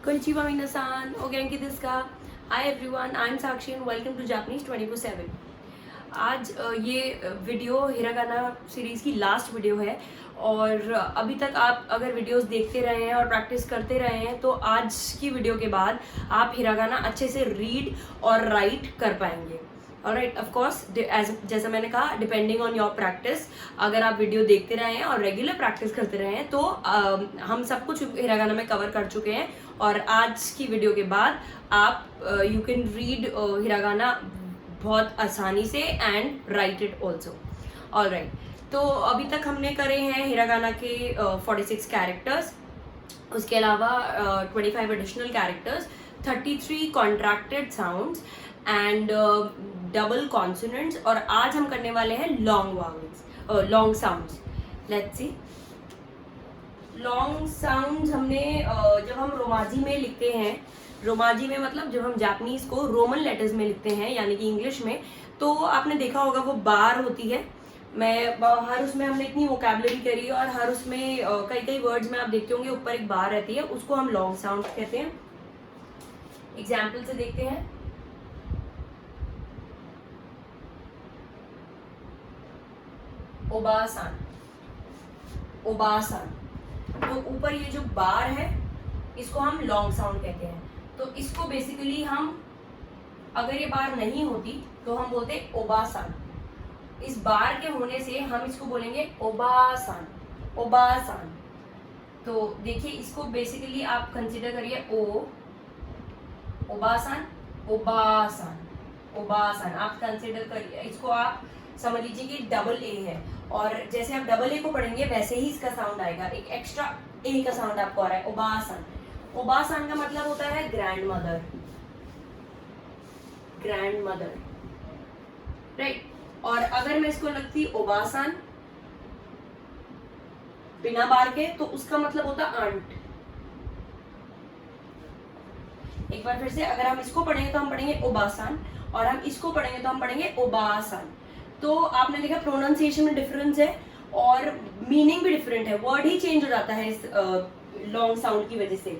Konnichiwa minasan, o genki desu ka? Hi everyone, I'm Sakshi and welcome to Japanese 24/7. आज ये video hiragana series की last video है और अभी तक आप अगर वीडियोस देखते रहे हैं और प्रैक्टिस करते रहे हैं तो आज की वीडियो के बाद आप हिरागाना अच्छे से रीड और राइट कर पाएंगे. ऑलराइट, ऑफ कोर्स जैसा मैंने कहा, डिपेंडिंग ऑन योर प्रैक्टिस, अगर आप वीडियो देखते रहे हैं और रेगुलर प्रैक्टिस करते रहे हैं तो हम सब कुछ हिरागाना में कवर कर चुके हैं और आज की वीडियो के बाद आप यू कैन रीड हिरागाना बहुत आसानी से and right it also. Alright, तो अभी तक हमने करे हैं हिरागाना के 46 कैरेक्टर्स, उसके अलावा 25 additional characters, 33 contracted sounds and double consonants, और आज हम करने वाले हैं long vowels, long sounds. Let's see. Long sounds हमने जब हम रोमाजी में लिखते हैं, रोमाजी में मतलब जब हम जापानीज को रोमन लेटर्स में लिखते हैं यानी कि इंग्लिश में, तो आपने देखा होगा वो बार होती है. हर उसमें हमने इतनी वोकैबुलरी करी और हर उसमें कई कई वर्ड्स में आप देखते होंगे ऊपर एक बार रहती है, उसको हम लॉन्ग साउंड कहते हैं. एग्जाम्पल से देखते हैं. ओबासान, ओबासान, तो ऊपर ये जो बार है इसको हम लॉन्ग साउंड कहते हैं. तो इसको बेसिकली हम, अगर ये बार नहीं होती तो हम बोलते ओबासान. इस बार के होने से हम इसको बोलेंगे ओबासान, ओबासान. तो देखिए, इसको बेसिकली आप कंसिडर करिए ओबासान, ओबासान, ओबासान. आप कंसिडर करिए इसको, आप समझ लीजिए कि डबल ए है और जैसे आप डबल ए को पढ़ेंगे वैसे ही इसका साउंड आएगा, एक एक्स्ट्रा ए का साउंड आपको आ रहा है. ओबासान, ओबासान का मतलब होता है grand mother, grand mother, right. और अगर मैं इसको लगती ओबासान बिना बार के तो उसका मतलब होता आंट. एक बार फिर से, अगर हम इसको पढ़ेंगे तो हम पढ़ेंगे ओबासान और हम इसको पढ़ेंगे तो हम पढ़ेंगे ओबासान. तो आपने देखा प्रोनाउंसिएशन में डिफरेंस है और मीनिंग भी डिफरेंट है, वर्ड ही चेंज हो जाता है इस लॉन्ग साउंड की वजह से.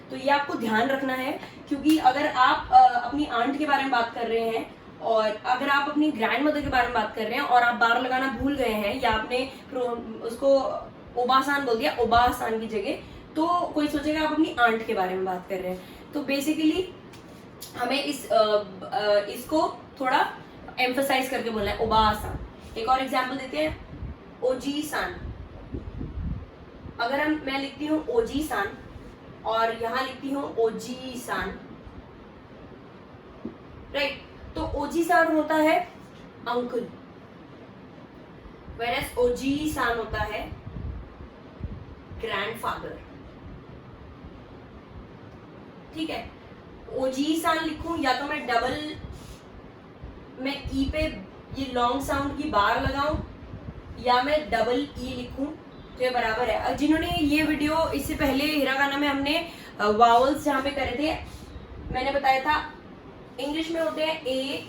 तो ये आपको ध्यान रखना है, क्योंकि अगर आप अपनी आंट के बारे में बात कर रहे हैं और अगर आप अपनी ग्रैंड मदर के बारे में बात कर रहे हैं और आप बार लगाना भूल गए हैं या आपने उसको ओबासान बोल दिया ओबासान की जगह, तो कोई सोचेगा आप अपनी आंट के बारे में बात कर रहे हैं. तो बेसिकली हमें इसको थोड़ा एम्फसाइज करके बोलना है, ओबासान. एक और एग्जांपल देते हैं, ओजी-सान. अगर मैं लिखती हूँ ओजी-सान और यहाँ लिखती हूँ ओजी-सान, राइट. तो ओजी-सान होता है अंकल, वेयरएज ओजी-सान होता है ग्रैंडफादर. ठीक है, ओजी-सान लिखूं या तो मैं डबल मैं ई पे ये लॉन्ग साउंड की बार लगाऊं या मैं डबल ई लिखूं, तो ये बराबर है. जिन्होंने ये वीडियो इससे पहले हिरागाना में हमने वावल्स जहां पे करे थे, मैंने बताया था इंग्लिश में होते हैं ए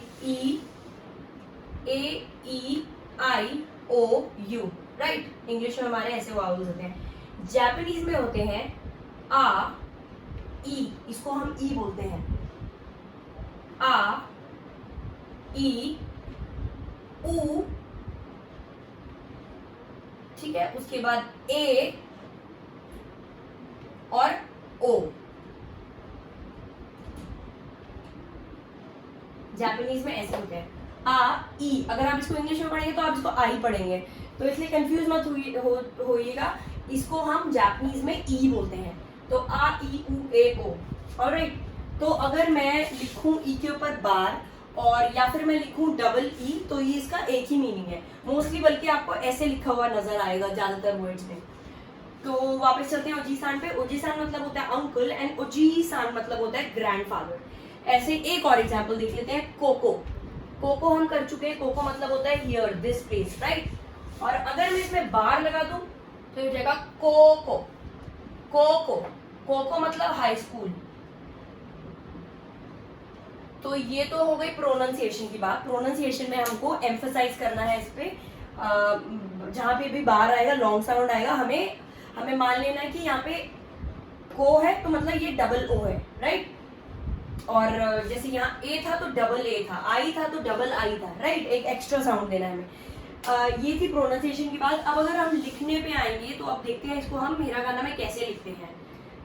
ई आई ओ यू, राइट. इंग्लिश में हमारे ऐसे वावल्स होते हैं. जापानीज में होते हैं आ ई, इसको हम ई बोलते हैं, आ ई ऊ, ठीक है. उसके बाद ए और ओ. जापानीज में ऐसे होते हैं आ ई. अगर आप इसको इंग्लिश में पढ़ेंगे तो आप इसको आई पढ़ेंगे, तो इसलिए कंफ्यूज मत होइएगा. इसको हम जापानीज में ई बोलते हैं, तो आ ई ऊ ए ओ. ऑलराइट, तो अगर मैं लिखूं ई के ऊपर बार और या फिर मैं लिखूं डबल ई, तो ये इसका एक ही मीनिंग है मोस्टली, बल्कि आपको ऐसे लिखा हुआ नजर आएगा ज्यादातर वर्ड्स में. तो वापस चलते हैं ओजी-सान पे. ओजी-सान मतलब होता है अंकल एंड ओजी-सान मतलब होता है ग्रैंडफादर. ऐसे एक और एग्जांपल देख लेते हैं. कोको, कोको हम कर चुके हैं. कोको मतलब होता है हियर, दिस प्लेस, राइट. और अगर मैं इसमें बार लगा दूं तो ये जाएगा कोको, कोको. कोको मतलब हाई स्कूल. तो ये तो हो गई प्रोनाउंसिएशन की बात. प्रोनाउंसिएशन में हमको एम्फसाइज करना है इस पे, जहाँ पे भी बार आएगा लॉन्ग साउंड आएगा, हमें मान लेना है कि यहाँ पे को है तो मतलब ये डबल ओ है, राइट। और जैसे यहाँ ए था तो डबल ए था, आई था तो डबल आई था, राइट। एक एक्स्ट्रा साउंड देना है हमें। ये थी प्रोनाउंसिएशन की बात। अब अगर हम लिखने पे आएंगे तो अब देखते हैं इसको हम हिरागाना में कैसे लिखते हैं।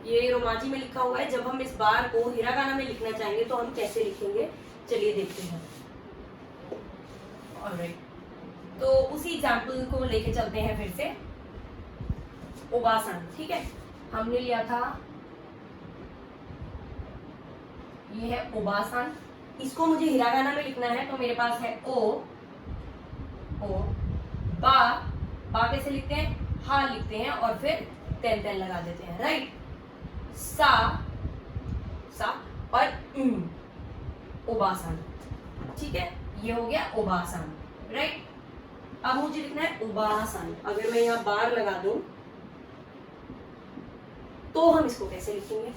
ये रोमांची में लिखा हुआ है, जब हम इस बार को हिरागाना में लिखना चाहेंगे तो हम कैसे लिखेंगे, चलिए देखते हैं। ऑलराइट, तो उसी एग्जाम्पल को लेके चलते हैं फिर से। ओबासान, ठीक है, हमने लिया था, ये है ओबासान। इसको मुझे हिरागाना में लिखना है तो मेरे पास है ओ, बा। बा कैसे लिखते हैं, हा लिखते हैं और फिर तेन तेन लगा देते हैं, राइट। सा, और ओबासान, ठीक है, ये हो गया ओबासान, राइट। अब मुझे लिखना है ओबासान। अगर मैं यहाँ बार लगा दूं तो हम इसको कैसे लिखेंगे।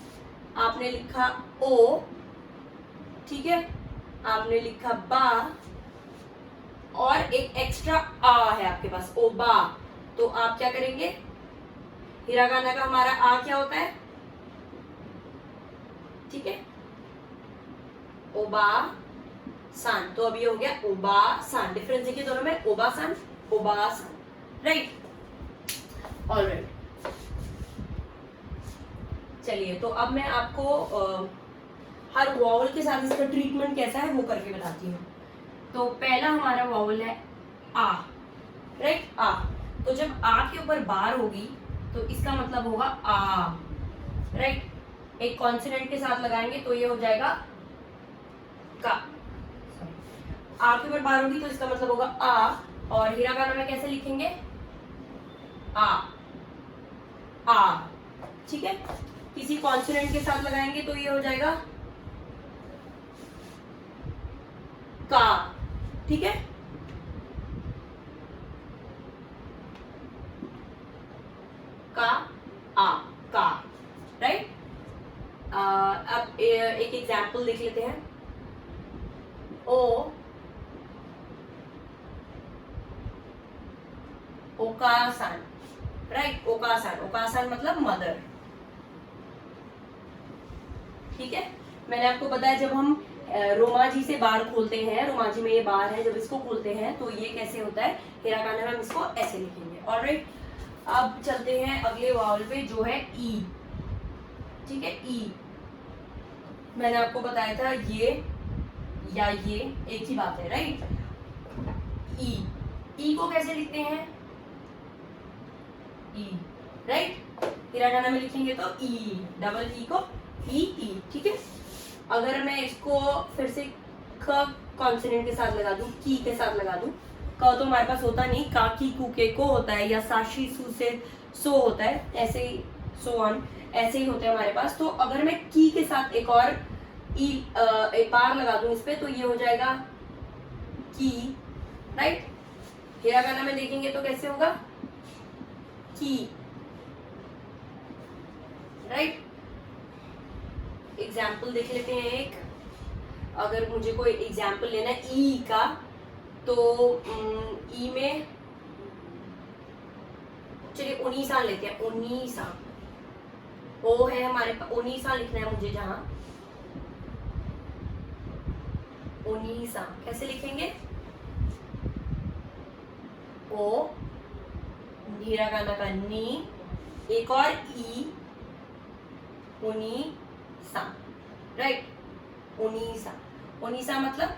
आपने लिखा ओ, ठीक है, आपने लिखा बा और एक एक्स्ट्रा आ है आपके पास, ओ बा। तो आप क्या करेंगे, हिरागाना का हमारा आ क्या होता है, ठीक है, ओबा सान। तो अब ये हो गया ओबा सान। डिफरेंस देखिए दोनों में, ओबा सान, राइट। ऑलराइट, चलिए तो अब मैं आपको हर वॉवल के साथ इसका ट्रीटमेंट कैसा है वो करके बताती हूँ। तो पहला हमारा वॉवल है आ, राइट, आ। तो जब आ के ऊपर बार होगी तो इसका मतलब होगा आ, राइट। एक कॉन्सोनेंट के साथ लगाएंगे तो ये हो जाएगा का। आ के ऊपर बार होगी तो इसका मतलब होगा आ। और हिरागाना में कैसे लिखेंगे, आ, ठीक है। किसी कॉन्सोनेंट के साथ लगाएंगे तो ये हो जाएगा का, ठीक है। का, आ, का, राइट। अब एक एग्जाम्पल देख लेते हैं। ओ, ओकासान, राइट, ओकासान। ओकासान मतलब मदर, ठीक है। मैंने आपको बताया जब हम रोमाजी से बार खोलते हैं, रोमाजी में ये बार है, जब इसको खोलते हैं तो ये कैसे होता है, हिरागाना में हम इसको ऐसे लिखेंगे। ऑलराइट, अब चलते हैं अगले वावल पे जो है ई, ठीक है। ई मैंने आपको बताया था ये या ये एक ही बात है, राइट। ई को कैसे लिखते हैं, ई, राइट। हिरागाना में लिखेंगे तो ई, डबल ई को ई, ठीक है। अगर मैं इसको फिर से क कॉन्सोनेंट के साथ लगा दूं, की के साथ लगा दूं, क तो हमारे पास होता नहीं, का की कू के को होता है, या साशी सू से सो होता है, ऐसे ही सो ऑन, ऐसे ही होते हैं हमारे पास। तो अगर मैं की के साथ एक और ई एक बार लगा दूं इस पे तो ये हो जाएगा की, राइट। हिरागाना में देखेंगे तो कैसे होगा, की, राइट। एग्जाम्पल देख लेते हैं एक। अगर मुझे कोई एग्जाम्पल लेना है ई का तो ई में चलिए उनीसा लेते हैं। उनीसा, ओ है हमारे पास, उनीसा लिखना है मुझे जहां। उनीसा कैसे लिखेंगे, ओ, हिरागाना का नी, एक और ई, उनीसा, राइट। उनीसा, उनीसा मतलब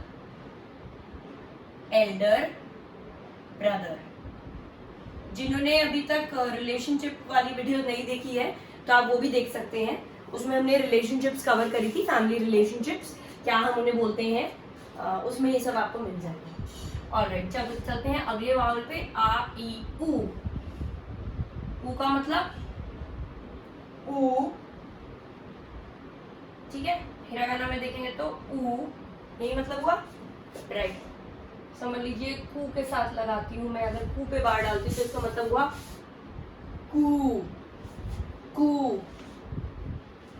एल्डर ब्रदर। जिन्होंने अभी तक रिलेशनशिप वाली वीडियो नहीं देखी है तो आप वो भी देख सकते हैं। उसमें हमने रिलेशनशिप्स कवर करी थी, फैमिली रिलेशनशिप्स, क्या हम उन्हें बोलते हैं, उसमें ये सब आपको मिल जाएगा। ऑलराइट, चलते हैं अगले वावल पे। आ, ई, ऊ। ऊ का मतलब ऊ, ठीक है। हिरागाना में देखेंगे तो ऊ, यही मतलब हुआ, राइट। समझ लीजिए कू के साथ लगाती हूँ मैं, अगर कू पे बार डालती हूँ तो इसका मतलब हुआ कू, कू।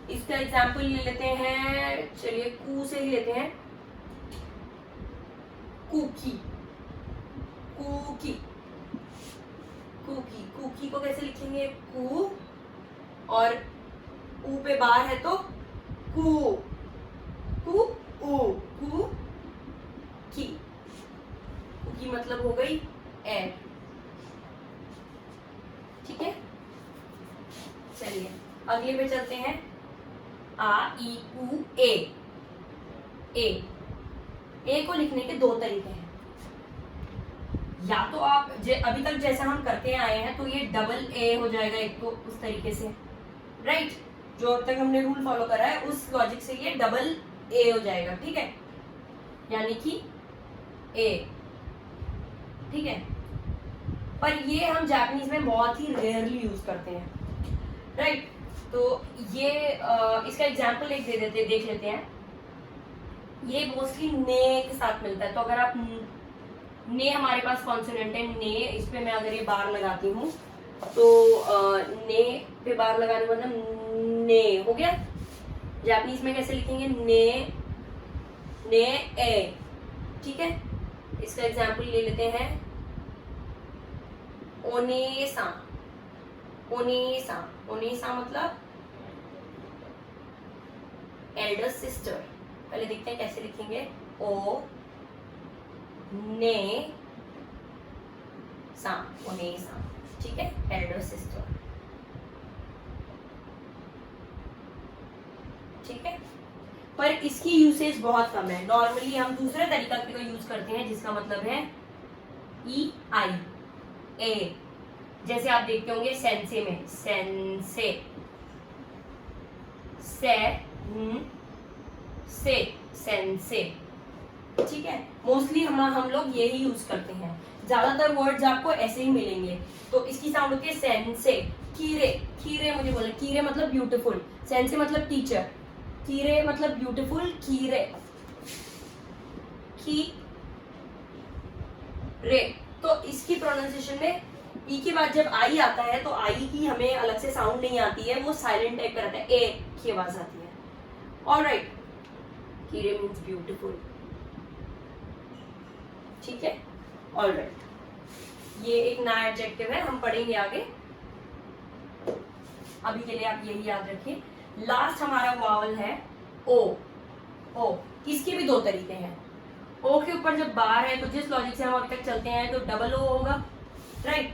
इसका एग्जाम्पल ले लेते हैं, चलिए कू से ही लेते हैं, कुकी, कुकी, कुकी। कुकी को कैसे लिखेंगे, कू और ऊ पे बार है तो कू, कू ऊ, कू की। की मतलब हो गई एयर। ठीक है, चलिए अगले पे चलते हैं। आ ई उ ए। ए को लिखने के दो तरीके हैं। या तो आप अभी तक जैसा हम करते आए हैं तो ये डबल ए हो जाएगा एक तो उस तरीके से, राइट। जो अब तक हमने रूल फॉलो करा है उस लॉजिक से ये डबल ए हो जाएगा, ठीक है, यानी कि ए, ठीक है। पर ये हम जापानीज में बहुत ही रेयरली यूज करते हैं, राइट। तो ये इसका एग्जाम्पल एक देख लेते हैं। ये मोस्टली ने के साथ मिलता है। तो अगर आप ने, हमारे पास कॉन्सोनेंट है ने, इस पे मैं अगर ये बार लगाती हूँ तो ने पे बार लगाने का मतलब ने हो गया। जापानीज में कैसे लिखेंगे? ने, ने ए, ठीक है। इसका एग्जाम्पल ले लेते हैं। ओनेसा, ओनेसा, ओनेसा मतलब एल्डर सिस्टर। पहले देखते हैं कैसे लिखेंगे। ओ ने सा, ओनेसा, ठीक है, एल्डर सिस्टर, ठीक है। पर इसकी यूसेज बहुत कम है। नॉर्मली हम दूसरे तरीका का यूज करते हैं जिसका मतलब है ई आई ए। जैसे आप देखते होंगे सेंसे में, सेंसे, से, सेंसे, ठीक है। मोस्टली हम लोग यही यूज करते हैं। ज्यादातर वर्ड्स आपको ऐसे ही मिलेंगे। तो इसकी साउंड होती है सेंसे। कीरे, कीरे मुझे बोले, कीरे मतलब ब्यूटीफुल, सेंसे मतलब टीचर, कीरे मतलब ब्यूटीफुल, कीरे, की रे। तो इसकी प्रोनाउंसिएशन में ई के बाद जब आई आता है तो आई की हमें अलग से साउंड नहीं आती है, वो साइलेंट टाइप का रहता है, ए की आवाज आती है। ऑलराइट, कीरे मीन्स ब्यूटीफुल, ठीक है। ऑलराइट, ये एक नया एडजेक्टिव है, हम पढ़ेंगे आगे। अभी के लिए आप यही याद रखिए। लास्ट हमारा वावल है ओ। ओ, इसके भी दो तरीके हैं। ओ के ऊपर जब बार है तो जिस लॉजिक से हम अभी तक चलते हैं तो डबल ओ होगा, राइट,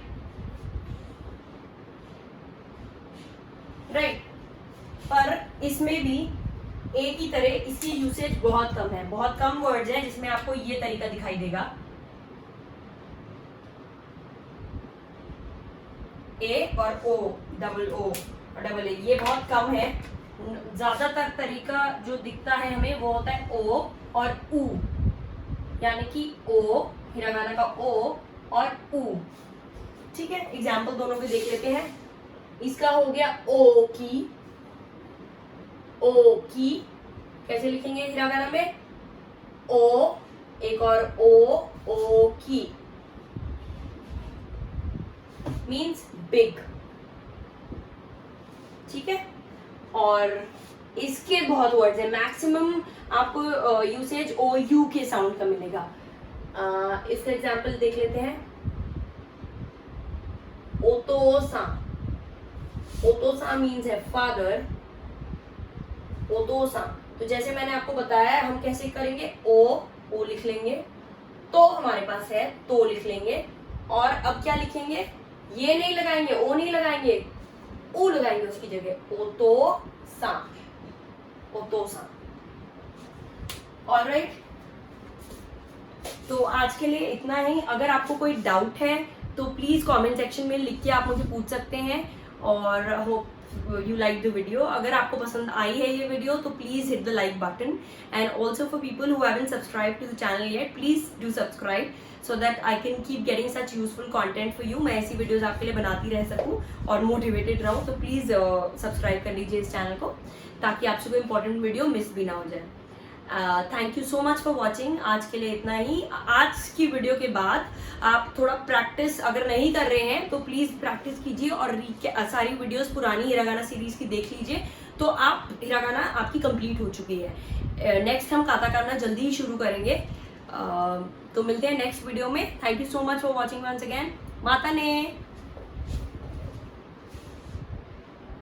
राइट। पर इसमें भी ए की तरह इसकी यूसेज बहुत कम है। बहुत कम वर्ड्स हैं जिसमें आपको ये तरीका दिखाई देगा, ए और ओ, डबल ओ और डबल ए, ये बहुत कम है। ज्यादातर तरीका जो दिखता है हमें वो होता है ओ और ऊ, यानी कि ओ, हिरागाना का ओ और ऊ, ठीक है। एग्जाम्पल दोनों के देख लेते हैं। इसका हो गया ओ की, ओ की कैसे लिखेंगे हिरागाना में? ओ, एक और ओ की मीन्स बिग, ठीक है। और इसके बहुत वर्ड्स है, मैक्सिमम आपको यूसेज ओ यू के साउंड का मिलेगा। इसका एग्जाम्पल देख लेते हैं। ओतोसा, ओतोसा मीन्स है फादर, ओतोसा। तो जैसे मैंने आपको बताया हम कैसे करेंगे, ओ लिख लेंगे, तो हमारे पास है तो लिख लेंगे, और अब क्या लिखेंगे? ये नहीं लगाएंगे, ओ नहीं लगाएंगे, ऊ लगाएंगे उसकी जगह, ओतोसा, ओतोसा। ऑलराइट, तो आज के लिए इतना ही। अगर आपको कोई डाउट है तो प्लीज कमेंट सेक्शन में लिख के आप मुझे पूछ सकते हैं। और hope you like the video. अगर आपको पसंद आई है ये वीडियो तो please hit the like button, and also for people who haven't subscribe to the channel yet, please do subscribe so that I can keep getting such useful content for you. मैं ऐसी videos आपके लिए बनाती रह सकूं और motivated रहूं। तो प्लीज सब्सक्राइब कर लीजिए इस चैनल को, ताकि आपसे कोई इंपॉर्टेंट वीडियो मिस भी ना हो जाए। Thank you so much for watching. आज के लिए इतना ही। आज की वीडियो के बाद आप थोड़ा प्रैक्टिस अगर नहीं कर रहे हैं तो प्लीज प्रैक्टिस कीजिए और सारी वीडियोस पुरानी हिरागाना सीरीज की देख लीजिए, तो आप हिरागाना आपकी कंप्लीट हो चुकी है। नेक्स्ट हम काताकाना जल्दी ही शुरू करेंगे। तो मिलते हैं नेक्स्ट वीडियो में। Thank you so much for watching once again. माता ने।